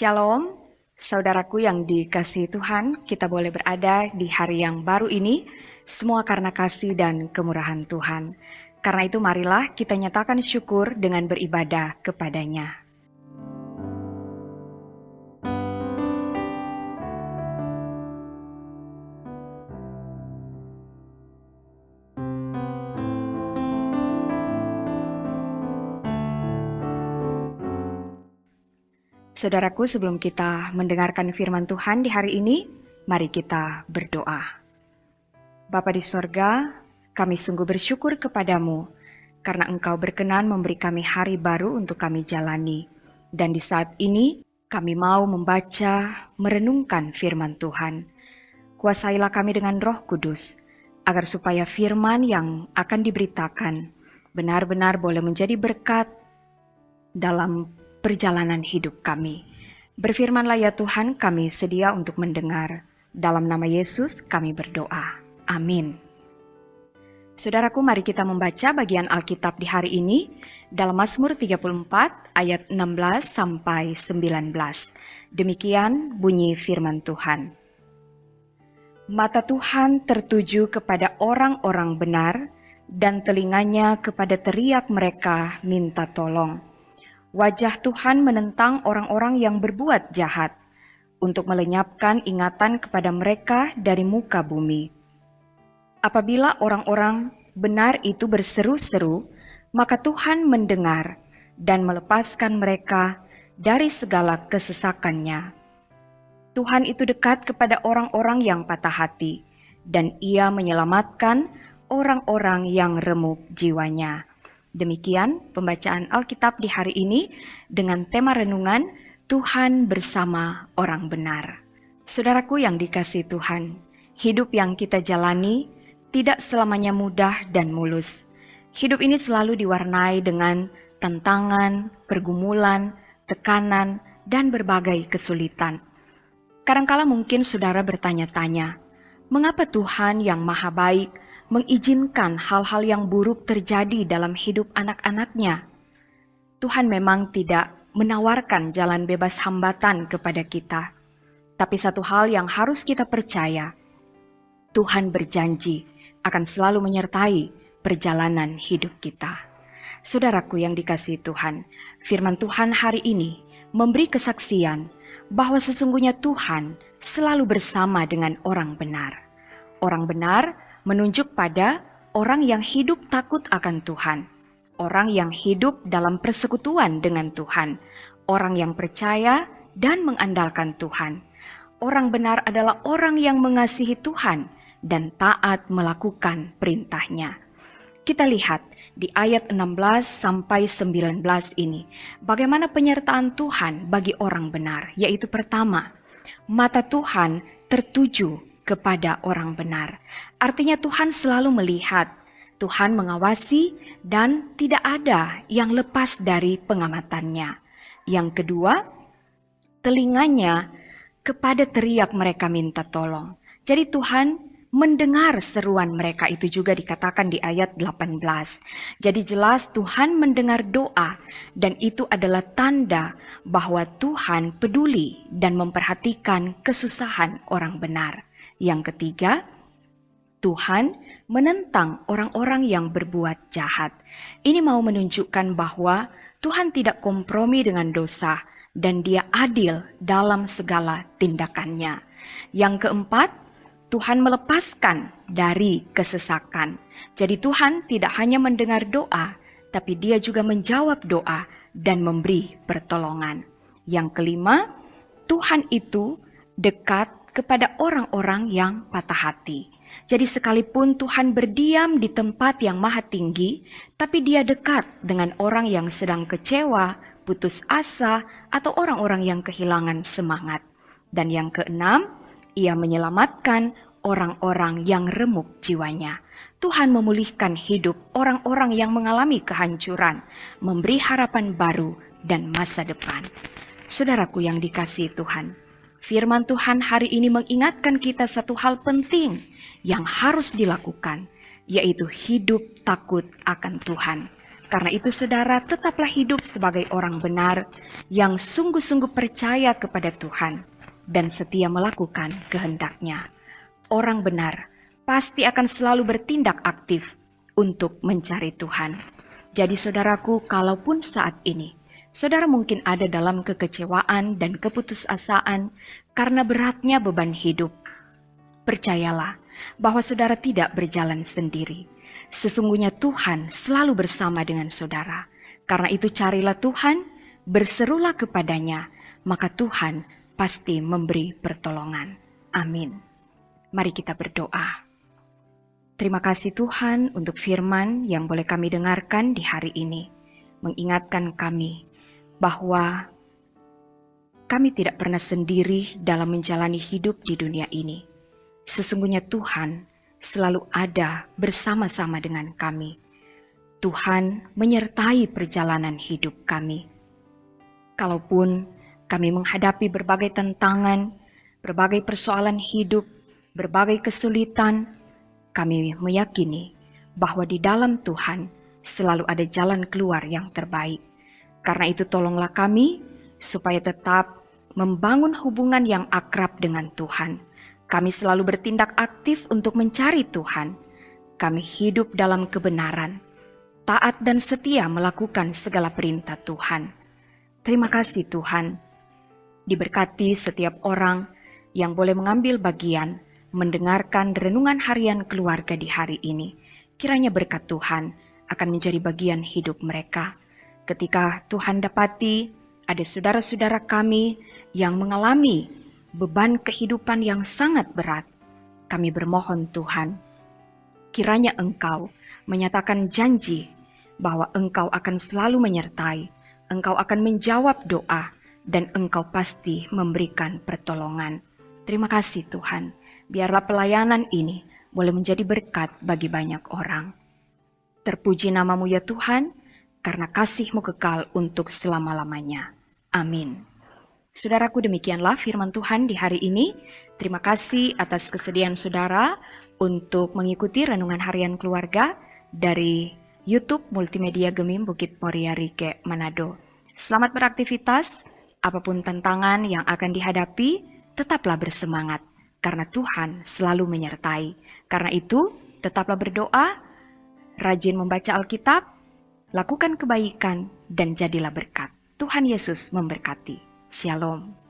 Shalom, saudaraku yang dikasihi Tuhan, kita boleh berada di hari yang baru ini, semua karena kasih dan kemurahan Tuhan. Karena itu marilah kita nyatakan syukur dengan beribadah kepada-Nya. Saudaraku, sebelum kita mendengarkan firman Tuhan di hari ini, mari kita berdoa. Bapa di sorga, kami sungguh bersyukur kepadamu, karena Engkau berkenan memberi kami hari baru untuk kami jalani. Dan di saat ini, kami mau membaca, merenungkan firman Tuhan. Kuasailah kami dengan Roh Kudus, agar supaya firman yang akan diberitakan benar-benar boleh menjadi berkat dalam perjalanan hidup kami. Berfirmanlah ya Tuhan, kami sedia untuk mendengar. Dalam nama Yesus kami berdoa. Amin. Saudaraku, mari kita membaca bagian Alkitab di hari ini dalam Mazmur 34 ayat 16 sampai 19. Demikian bunyi firman Tuhan. Mata Tuhan tertuju kepada orang-orang benar, dan telinganya kepada teriak mereka minta tolong. Wajah Tuhan menentang orang-orang yang berbuat jahat, untuk melenyapkan ingatan kepada mereka dari muka bumi. Apabila orang-orang benar itu berseru-seru, maka Tuhan mendengar dan melepaskan mereka dari segala kesesakannya. Tuhan itu dekat kepada orang-orang yang patah hati, dan Ia menyelamatkan orang-orang yang remuk jiwanya. Demikian pembacaan Alkitab di hari ini dengan tema renungan Tuhan bersama orang benar. Saudaraku yang dikasihi Tuhan, hidup yang kita jalani tidak selamanya mudah dan mulus. Hidup ini selalu diwarnai dengan tantangan, pergumulan, tekanan, dan berbagai kesulitan. Kadangkala mungkin saudara bertanya-tanya, mengapa Tuhan yang Maha Baik mengizinkan hal-hal yang buruk terjadi dalam hidup anak-anaknya? Tuhan memang tidak menawarkan jalan bebas hambatan kepada kita. Tapi satu hal yang harus kita percaya, Tuhan berjanji akan selalu menyertai perjalanan hidup kita. Saudaraku yang dikasihi Tuhan, firman Tuhan hari ini memberi kesaksian bahwa sesungguhnya Tuhan selalu bersama dengan orang benar. Orang benar menunjuk pada orang yang hidup takut akan Tuhan, orang yang hidup dalam persekutuan dengan Tuhan, orang yang percaya dan mengandalkan Tuhan. Orang benar adalah orang yang mengasihi Tuhan dan taat melakukan perintah-Nya. Kita lihat di ayat 16 sampai 19 ini, bagaimana penyertaan Tuhan bagi orang benar, yaitu pertama, mata Tuhan tertuju kepada orang benar. Artinya Tuhan selalu melihat, Tuhan mengawasi, dan tidak ada yang lepas dari pengamatannya. Yang kedua, telinganya kepada teriak mereka minta tolong. Jadi Tuhan mendengar seruan mereka, itu juga dikatakan di ayat 18. Jadi jelas Tuhan mendengar doa, dan itu adalah tanda bahwa Tuhan peduli dan memperhatikan kesusahan orang benar. Yang ketiga, Tuhan menentang orang-orang yang berbuat jahat. Ini mau menunjukkan bahwa Tuhan tidak kompromi dengan dosa dan Dia adil dalam segala tindakannya. Yang keempat, Tuhan melepaskan dari kesesakan. Jadi Tuhan tidak hanya mendengar doa, tapi Dia juga menjawab doa dan memberi pertolongan. Yang kelima, Tuhan itu dekat kepada orang-orang yang patah hati. Jadi sekalipun Tuhan berdiam di tempat yang maha tinggi, tapi Dia dekat dengan orang yang sedang kecewa, putus asa, atau orang-orang yang kehilangan semangat. Dan yang keenam, Ia menyelamatkan orang-orang yang remuk jiwanya. Tuhan memulihkan hidup orang-orang yang mengalami kehancuran, memberi harapan baru dan masa depan. Saudaraku yang dikasihi Tuhan, firman Tuhan hari ini mengingatkan kita satu hal penting yang harus dilakukan, yaitu hidup takut akan Tuhan. Karena itu saudara tetaplah hidup sebagai orang benar yang sungguh-sungguh percaya kepada Tuhan dan setia melakukan kehendak-Nya. Orang benar pasti akan selalu bertindak aktif untuk mencari Tuhan. Jadi saudaraku, kalaupun saat ini saudara mungkin ada dalam kekecewaan dan keputusasaan karena beratnya beban hidup, percayalah bahwa saudara tidak berjalan sendiri. Sesungguhnya Tuhan selalu bersama dengan saudara. Karena itu carilah Tuhan, berserulah kepadanya, maka Tuhan pasti memberi pertolongan. Amin. Mari kita berdoa. Terima kasih Tuhan untuk firman yang boleh kami dengarkan di hari ini. Mengingatkan kami bahwa kami tidak pernah sendiri dalam menjalani hidup di dunia ini. Sesungguhnya Tuhan selalu ada bersama-sama dengan kami. Tuhan menyertai perjalanan hidup kami. Kalaupun kami menghadapi berbagai tantangan, berbagai persoalan hidup, berbagai kesulitan, kami meyakini bahwa di dalam Tuhan selalu ada jalan keluar yang terbaik. Karena itu tolonglah kami supaya tetap membangun hubungan yang akrab dengan Tuhan. Kami selalu bertindak aktif untuk mencari Tuhan. Kami hidup dalam kebenaran, taat dan setia melakukan segala perintah Tuhan. Terima kasih Tuhan. Diberkati setiap orang yang boleh mengambil bagian mendengarkan renungan harian keluarga di hari ini. Kiranya berkat Tuhan akan menjadi bagian hidup mereka. Ketika Tuhan dapati ada saudara-saudara kami yang mengalami beban kehidupan yang sangat berat, kami bermohon Tuhan, kiranya Engkau menyatakan janji bahwa Engkau akan selalu menyertai, Engkau akan menjawab doa, dan Engkau pasti memberikan pertolongan. Terima kasih Tuhan, biarlah pelayanan ini boleh menjadi berkat bagi banyak orang. Terpuji nama-Mu ya Tuhan, karena kasih-Mu kekal untuk selama-lamanya. Amin. Saudaraku, demikianlah firman Tuhan di hari ini. Terima kasih atas kesediaan saudara untuk mengikuti renungan harian keluarga dari YouTube Multimedia Gemim Bukit Moria Rike Manado. Selamat beraktivitas, apapun tantangan yang akan dihadapi, tetaplah bersemangat karena Tuhan selalu menyertai. Karena itu, tetaplah berdoa, rajin membaca Alkitab, lakukan kebaikan, dan jadilah berkat. Tuhan Yesus memberkati. Shalom.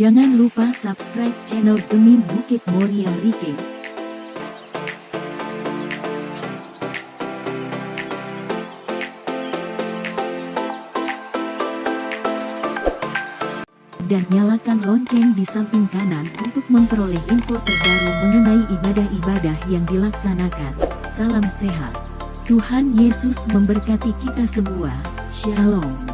Jangan lupa subscribe channel Gemim Bukit Moria Rike. Dan nyalakan lonceng di samping kanan untuk memperoleh info terbaru mengenai ibadah-ibadah yang dilaksanakan. Salam sehat. Tuhan Yesus memberkati kita semua. Shalom.